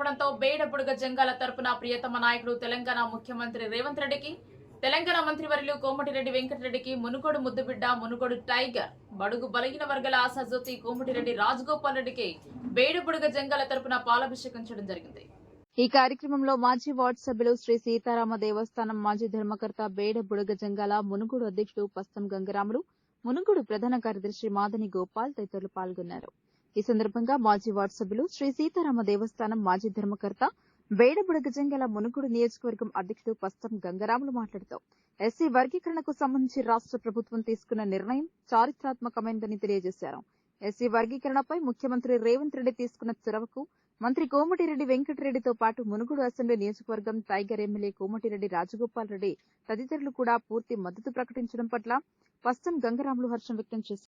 కావడంతో బేడబుడుగ జంగాల తరపున ప్రియతమ నాయకుడు తెలంగాణ ముఖ్యమంత్రి రేవంత్ రెడ్డికి, తెలంగాణ మంత్రివర్యులు కోమటిరెడ్డి వెంకటరెడ్డికి మునుగోడు ముద్దుబిడ్డ, మునుగోడు టైగర్, బడుగు బలహీన వర్గాల ఆశాజ్యోతి కోమటిరెడ్డి రాజగోపాల్ రెడ్డికి బేడబుడుగ జంగాల తరపున పాలాభిషేకం చేయడం జరిగింది. ఈ కార్యక్రమంలో మాజీ వార్డు సభ్యులు శ్రీ సీతారామ దేవస్థానం మాజీ ధర్మకర్త బేడ బుడగ జంగాల, మునుగోడు అధ్యక్షుడు పస్తం గంగరాములు, మునుగోడు ప్రధాన కార్యదర్శి మాదని గోపాల్ తదితరులు పాల్గొన్నారు. ఈ సందర్భంగా మాజీ వార్డు సభ్యులు శ్రీ సీతారామ దేవస్థానం మాజీ ధర్మకర్త బేడ బుడగ జంగాల, మునుగోడు నియోజకవర్గం అధ్యక్షుడు పస్తం గంగరాములు మాట్లాడుతూ ఎస్సీ వర్గీకరణకు సంబంధించి రాష్ట్ర ప్రభుత్వం తీసుకున్న నిర్ణయం చారిత్రాత్మకమైనదని తెలియజేశారు. ఎస్సీ వర్గీకరణపై ముఖ్యమంత్రి రేవంత్ రెడ్డి తీసుకున్న చొరవకు మంత్రి కోమటిరెడ్డి వెంకటరెడ్డితో పాటు మునుగోడు అసెంబ్లీ నియోజకవర్గం టైగర్ ఎమ్మెల్యే కోమటిరెడ్డి రాజగోపాల్ రెడ్డి తదితరులు కూడా పూర్తి మద్దతు ప్రకటించడం పట్ల పస్తం గంగరాములు హర్షం వ్యక్తం చేశారు.